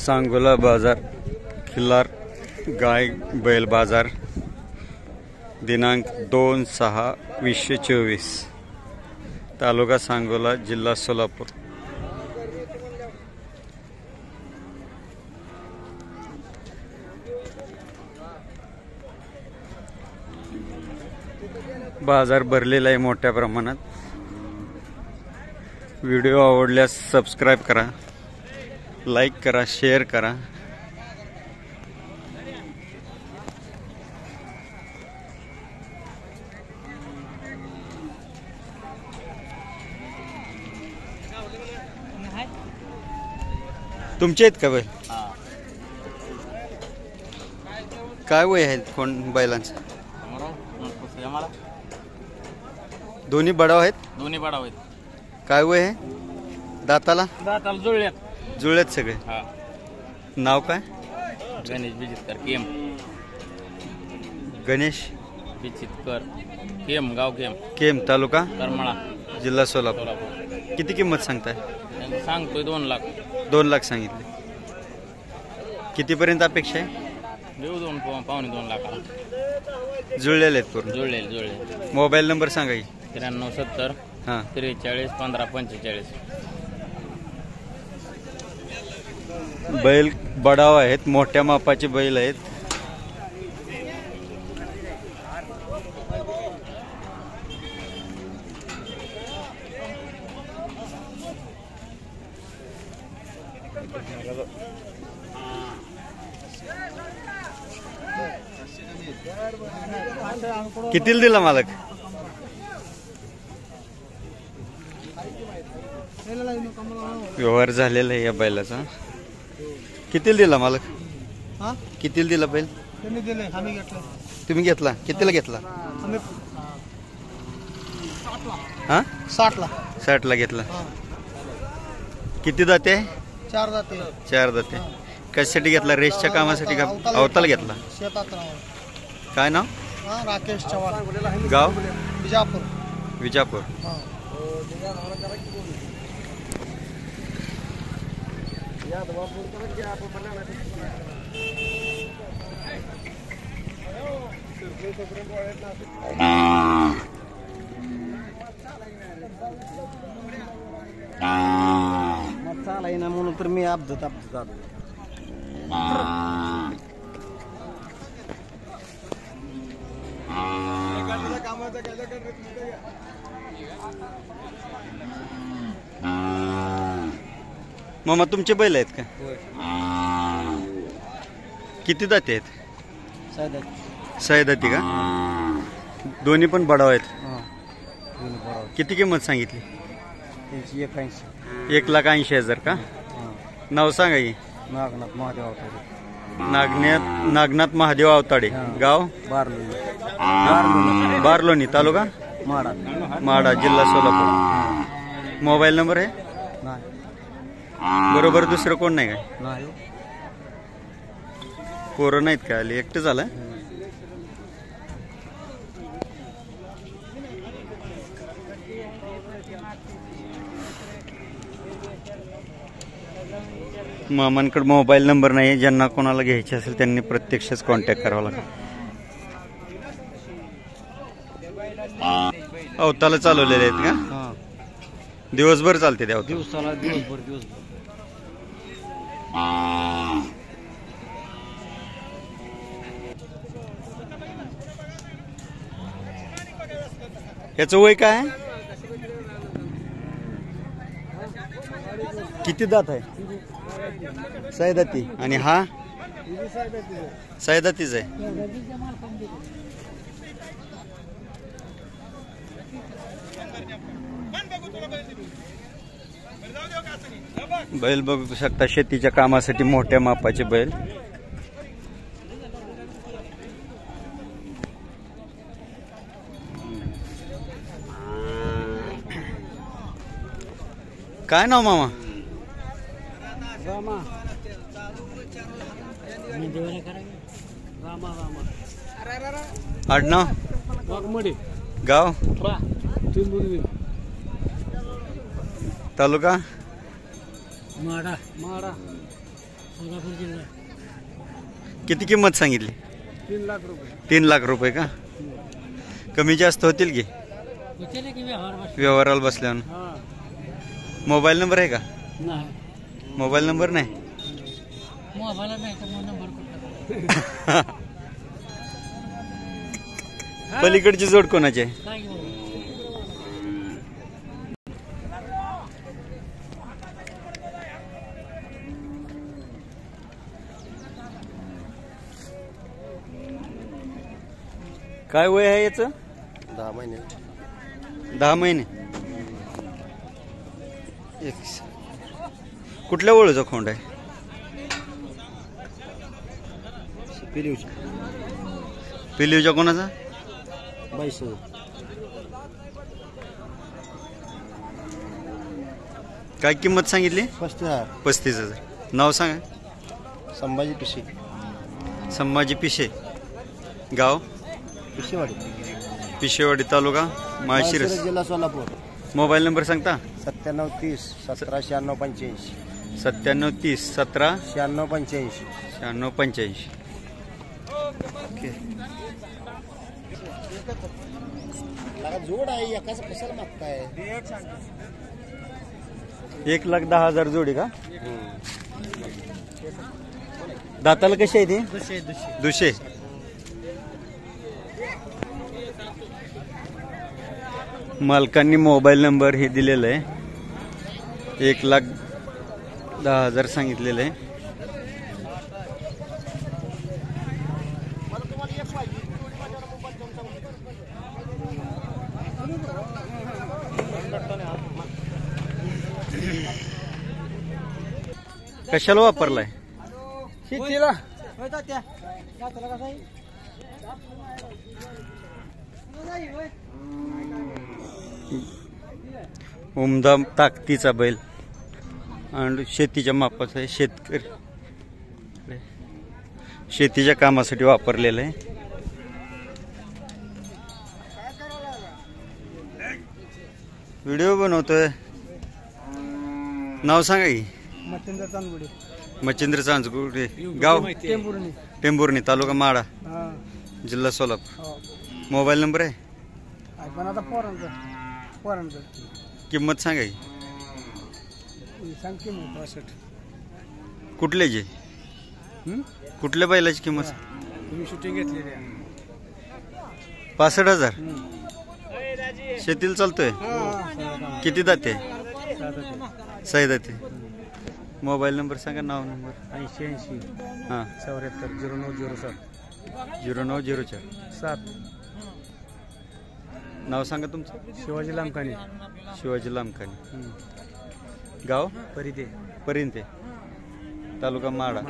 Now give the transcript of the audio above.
सांगोला बाजार खिल्लार गाय बैल बाजार दिनांक 2/6/2024 तालुका सांगोला जिल्हा सोलापूर। बाजार भरलेला आहे मोठ्या प्रमाणात। व्हिडिओ आवडल्यास सबस्क्राइब करा, लाईक करा, शेअर करा। तुमचे आहेत का बैल? काय वय आहे कोण बैलांचं? दोन्ही बडाव आहेत? दोन्ही बडाव आहेत। काय वय आहे? दाताला जुळल्यात जुळल्यात सगळे। नाव काय? गणेश बिचितकर केम। गणेश बिचितकर केम, गाव केम, केम, तालुका करमाळा, जिल्हा सोलापूर। किती किंमत सांगताय? सांगतोय 2 लाख। 2 लाख सांगितले। कितीपर्यंत अपेक्षा आहे? देऊ 2-2.25 लाखाला। जुळलेले आहेत पूर्ण? जुळले। मोबाईल नंबर सांगा की। 9370 43 15 45। बैल बडाव आहेत, मोठ्या मापाचे बैल आहेत। कितीला दिला मालक? व्यवहार झालेला आहे या बैलाचा। कितीला दिला मालक? कितीला दिला बैल? तुम्ही घेतला? कितीला घेतला? 60 ला घेतला। किती दाते? 4 दाते। 4 दाते। कशासाठी घेतला? रेसच्या कामासाठी का अवताल घेतला? काय नाव? राकेश चव्हाण। गाव? विजापूर। चालाय ना म्हणून तर मी अपघात जातो। मामा तुमचे बैल आहेत का? किती दाते आहेत? 6 दाती का? दोन्ही पण बडाव आहेत। किती किंमत सांगितली? 1,80,000 का? नाव सांगा की। नागनाथ महादेव अवताडे। गाव? बारलोणी, तालुका माडा, जिल्हा सोलापूर। मोबाईल नंबर आहे? बरोबर दुसरं कोण नाही काय? पोरं नाहीत का आले? एकटं झालं? मामांकडे मोबाईल नंबर नाही। ज्यांना कोणाला घ्यायचे असेल त्यांनी प्रत्यक्षच कॉन्टॅक्ट करावा लागेल। अवताला चालवलेले आहेत का? दिवसभर चालते त्या दिवसाला? दिवसभर। याचं वय काय आहे? किती दात आहे? 6 दाती। आणि हा 6 दातीच आहे। बैल बघू शकता, शेतीच्या कामासाठी मोठ्या मापाचे बैल। काय नाव मामा? आडनाव? गाव? तालुका? माडा। सोलापूर जिल्हा. किती किंमत सांगितली? 3 लाख रुपये. 3 लाख रुपये का? कमी जास्त होतील की होते ना की व्यवहार व्यवहाराला बसल्यावर? हां. मोबाईल नंबर आहे का? नाही. मोबाईल नंबर नाही. मोबाईल नाही तर मग नंबर कुठला? पलीकडची जोड कोणाची आहे? काय घेऊ? काय वय आहे याचं? 10 महिने. 10 महिने. कुठल्या ओळूचा खोंड आहे? पिलीवच्या कोणाचा? 22. काय किंमत सांगितली? 35,000. 35,000. नाव सांगा. संभाजी पिशे. संभाजी पिशे. गाव? पिशेवाडी. पिशेवाडी तालुका माळशिरस. जिल्हा सोलापूर. मोबाईल नंबर सांगता? 9730 17 96 85. 9730 17 96 85. 96 85. ओके. जोड आहे एकाच कशाला मागताय? 1,10,000 जोडी का? दाताला कशी आहे ती? दुशे. मालकांनी मोबाईल नंबर हे दिलेला आहे. 1,10,000 सांगितलेलं आहे. कशाला वापरलाय? शेतीला. उमदा ताकदीचा बैल आणि शेतीच्या मापाचा आहे. शेतकरी शेतीच्या कामासाठी वापरलेलं आहे. व्हिडिओ बनवतोय. नाव सांगा की. मच्छिंद्र चांदगुडे. मच्छिंद्र चांदगुडे. गाव? टेंभुर्णी. टेंभुर्णी तालुका माडा हां. जिल्हा सोलापूर. हो. मोबाईल नंबर आहे? पण आता पोरांचं किंमत सांगा की. सांगते मग 65. कुठले जे कुठल्या बैलाची किंमत? तुम्ही शूटिंग घेतलेली आहे. 65,000. शेतीला चालतोय. किती दाते? 6 दाते. मोबाईल नंबर सांगा. नाव नंबर? 80 हां 74 0907 0904 7. नाव सांगा तुमचं? शिवाजी लांबकानी. शिवाजी लांबकानी. गाव? परिते. परिंते तालुका माडा.